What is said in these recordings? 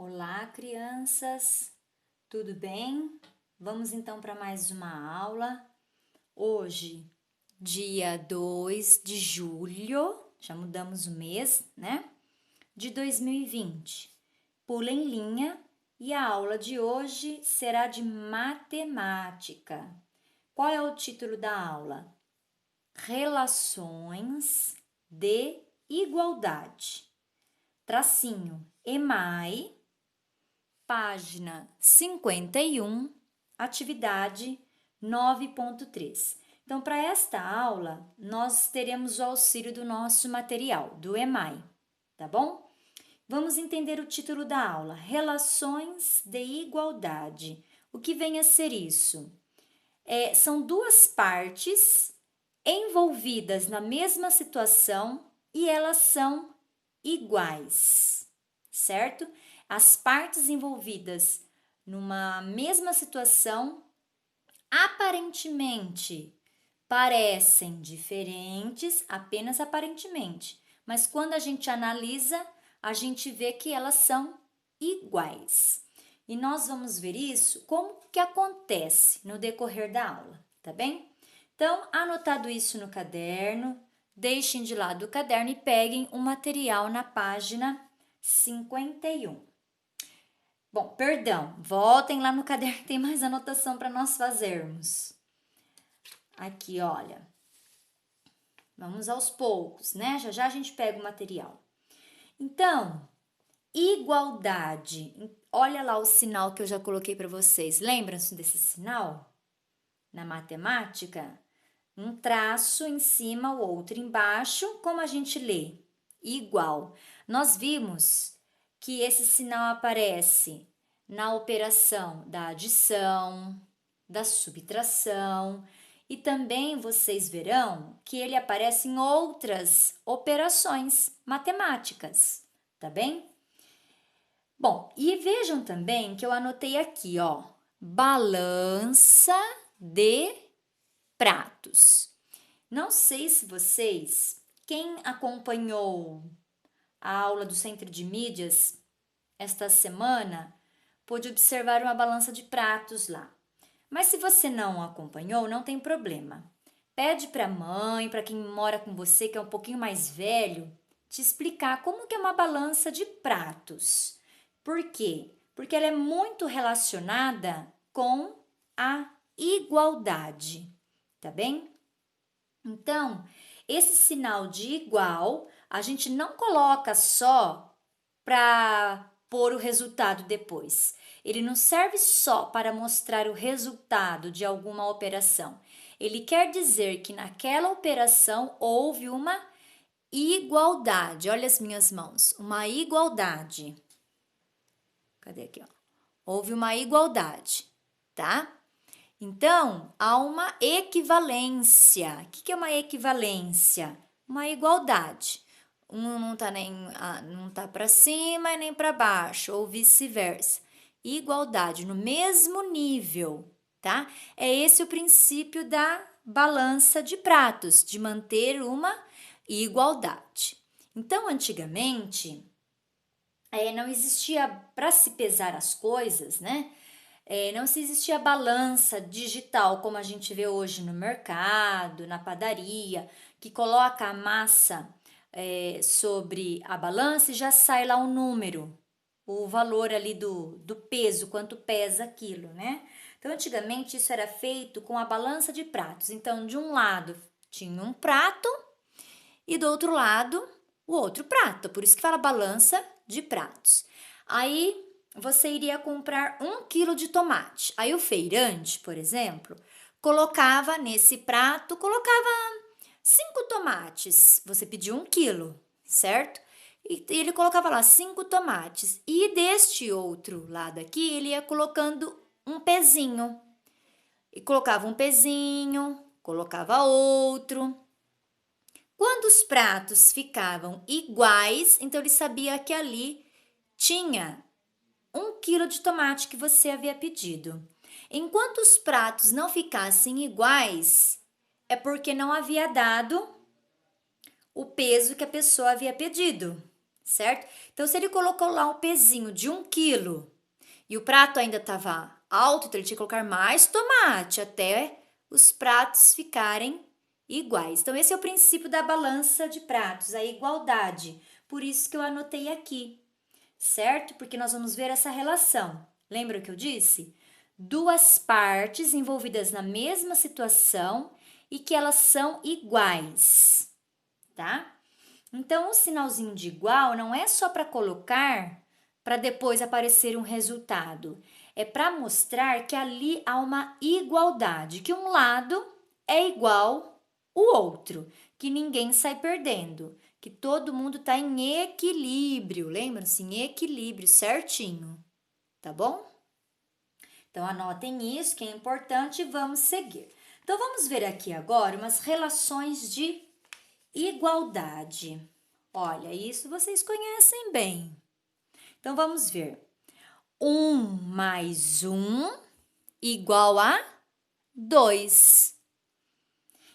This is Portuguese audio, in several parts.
Olá, crianças, tudo bem? Vamos então para mais uma aula. Hoje, dia 2 de julho, já mudamos o mês, né? De 2020. Pula em linha e a aula de hoje será de matemática. Qual é o título da aula? Relações de igualdade. Tracinho EMAI. Página 51, atividade 9.3. Então, para esta aula, nós teremos o auxílio do nosso material, do EMAI, tá bom? Vamos entender o título da aula: Relações de igualdade. O que vem a ser isso? São duas partes envolvidas na mesma situação e elas são iguais, certo? As partes envolvidas numa mesma situação aparentemente parecem diferentes, apenas aparentemente, mas quando a gente analisa, a gente vê que elas são iguais. E nós vamos ver isso como que acontece no decorrer da aula, tá bem? Então, anotado isso no caderno, deixem de lado o caderno e peguem o material na página 51. Bom, perdão, voltem lá no caderno, tem mais anotação para nós fazermos. Aqui, olha, vamos aos poucos, né? Já já a gente pega o material. Então, igualdade. Olha lá o sinal que eu já coloquei para vocês. Lembram-se desse sinal? Na matemática, um traço em cima, o outro embaixo. Como a gente lê? Igual. Nós vimos que esse sinal aparece na operação da adição, da subtração, e também vocês verão que ele aparece em outras operações matemáticas, tá bem? Bom, e vejam também que eu anotei aqui, ó, balança de pratos. Não sei se quem acompanhou a aula do Centro de Mídias esta semana, pôde observar uma balança de pratos lá. Mas se você não acompanhou, não tem problema. Pede para a mãe, para quem mora com você, que é um pouquinho mais velho, te explicar como que é uma balança de pratos. Por quê? Porque ela é muito relacionada com a igualdade, tá bem? Então, esse sinal de igual, a gente não coloca só para pôr o resultado depois. Ele não serve só para mostrar o resultado de alguma operação. Ele quer dizer que naquela operação houve uma igualdade. Olha as minhas mãos, uma igualdade. Cadê aqui, ó? Houve uma igualdade, tá? Então, há uma equivalência. O que é uma equivalência? Uma igualdade. Um não tá para cima e nem para baixo, ou vice-versa. Igualdade, no mesmo nível, tá? É esse o princípio da balança de pratos, de manter uma igualdade. Então, antigamente, não existia para se pesar as coisas, né? Não se existia balança digital como a gente vê hoje no mercado, na padaria, que coloca a massa sobre a balança e já sai lá um número, o valor ali do peso, quanto pesa aquilo, né? Então, antigamente isso era feito com a balança de pratos. Então, de um lado tinha um prato e do outro lado o outro prato, por isso que fala balança de pratos. Aí você iria comprar 1 quilo de tomate. Aí o feirante, por exemplo, colocava nesse prato, colocava 5 tomates. Você pediu 1 quilo, certo? E ele colocava lá 5 tomates. E deste outro lado aqui, ele ia colocando um pezinho. E colocava um pezinho, colocava outro. Quando os pratos ficavam iguais, então ele sabia que ali tinha 1 quilo de tomate que você havia pedido. Enquanto os pratos não ficassem iguais, é porque não havia dado o peso que a pessoa havia pedido, certo? Então, se ele colocou lá um pezinho de 1 quilo e o prato ainda estava alto, então ele tinha que colocar mais tomate até os pratos ficarem iguais. Então, esse é o princípio da balança de pratos, a igualdade. Por isso que eu anotei aqui, certo? Porque nós vamos ver essa relação. Lembra o que eu disse? Duas partes envolvidas na mesma situação e que elas são iguais, tá? Então, o sinalzinho de igual não é só para colocar para depois aparecer um resultado. É para mostrar que ali há uma igualdade, que um lado é igual o outro, que ninguém sai perdendo, que todo mundo está em equilíbrio. Lembram-se? Em equilíbrio, certinho. Tá bom? Então, anotem isso, que é importante, e vamos seguir. Então, vamos ver aqui agora umas relações de igualdade. Olha, isso vocês conhecem bem. Então, vamos ver. 1 mais 1 igual a 2.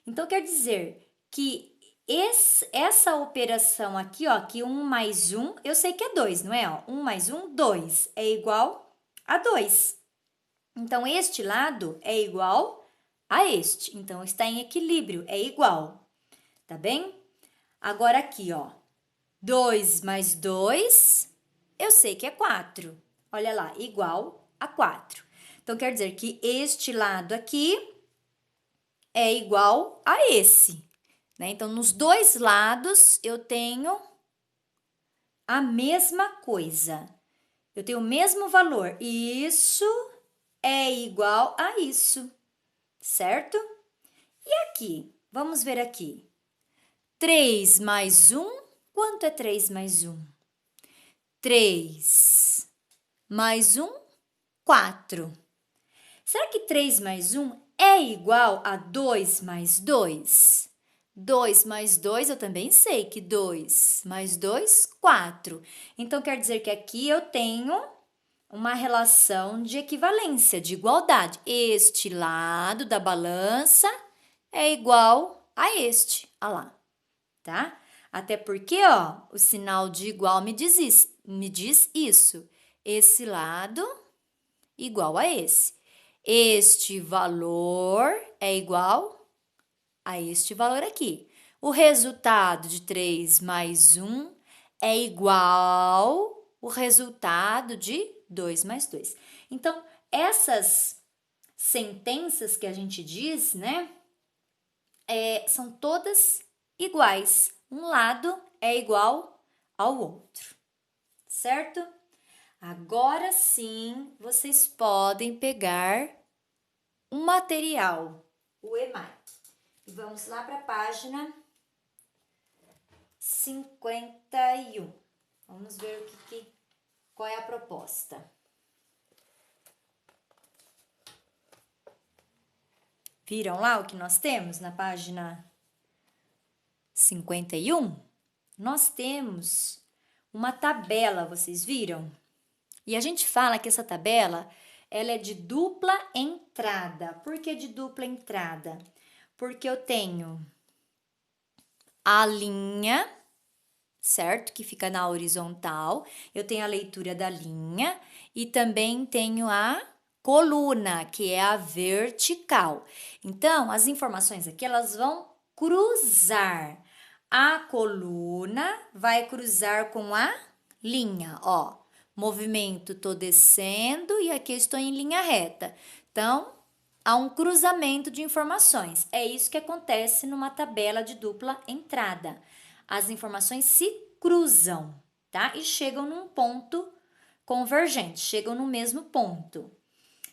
Então, quer dizer que essa operação aqui, ó, que 1 mais 1, eu sei que é 2, não é? Ó, 1 mais 1, 2, é igual a 2. Então, este lado é igual a este. Então, está em equilíbrio, é igual. Tá bem? Agora aqui, ó. 2 mais 2, eu sei que é 4. Olha lá, igual a 4. Então, quer dizer que este lado aqui é igual a esse, né? Então, nos dois lados, eu tenho a mesma coisa. Eu tenho o mesmo valor. Isso é igual a isso, certo? E aqui? Vamos ver aqui. 3 mais 1, quanto é 3 mais 1? 3 mais 1, 4. Será que 3 mais 1 é igual a 2 mais 2? 2 mais 2, eu também sei que 2 mais 2, 4. Então, quer dizer que aqui eu tenho uma relação de equivalência, de igualdade. Este lado da balança é igual a este. Olha lá, tá? Até porque, ó, o sinal de igual me diz isso. Esse lado igual a esse. Este valor é igual a este valor aqui. O resultado de 3 mais 1 é igual o resultado de 2 mais 2. Então, essas sentenças que a gente diz, né, são todas iguais. Um lado é igual ao outro, certo? Agora sim, vocês podem pegar um material, o EMAI. E vamos lá para a página 51. Vamos ver qual é a proposta. Viram lá o que nós temos na página 51? Nós temos uma tabela, vocês viram? E a gente fala que essa tabela, ela é de dupla entrada. Por que de dupla entrada? Porque eu tenho a linha, certo? Que fica na horizontal. Eu tenho a leitura da linha e também tenho a coluna, que é a vertical. Então, as informações aqui, elas vão cruzar. A coluna vai cruzar com a linha, ó. Movimento, tô descendo e aqui estou em linha reta. Então, há um cruzamento de informações. É isso que acontece numa tabela de dupla entrada. As informações se cruzam, tá? E chegam num ponto convergente, chegam no mesmo ponto.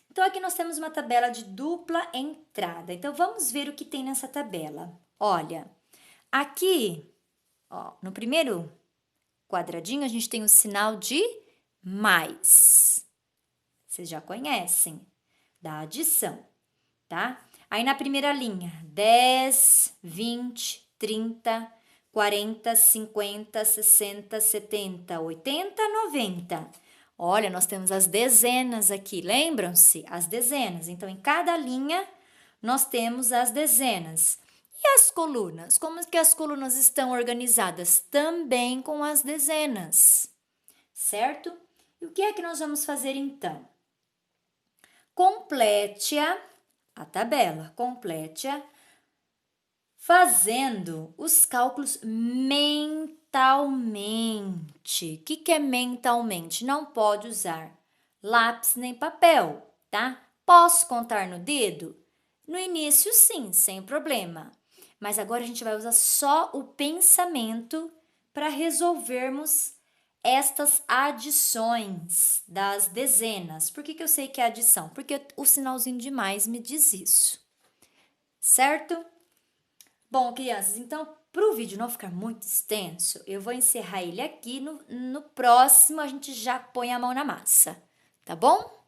Então, aqui nós temos uma tabela de dupla entrada. Então, vamos ver o que tem nessa tabela. Olha, aqui, ó, no primeiro quadradinho, a gente tem o sinal de mais. Vocês já conhecem, da adição, tá? Aí na primeira linha, 10, 20, 30, 40, 50, 60, 70, 80, 90. Olha, nós temos as dezenas aqui, lembram-se? As dezenas. Então, em cada linha, nós temos as dezenas. E as colunas? Como que as colunas estão organizadas? Também com as dezenas, certo? E o que é que nós vamos fazer então? Complete a tabela, complete-a fazendo os cálculos mentalmente. O que é mentalmente? Não pode usar lápis nem papel, tá? Posso contar no dedo? No início, sim, sem problema. Mas agora a gente vai usar só o pensamento para resolvermos estas adições das dezenas. Por que eu sei que é adição? Porque o sinalzinho de mais me diz isso, certo? Bom, crianças, então, para o vídeo não ficar muito extenso, eu vou encerrar ele aqui. No próximo, a gente já põe a mão na massa, tá bom?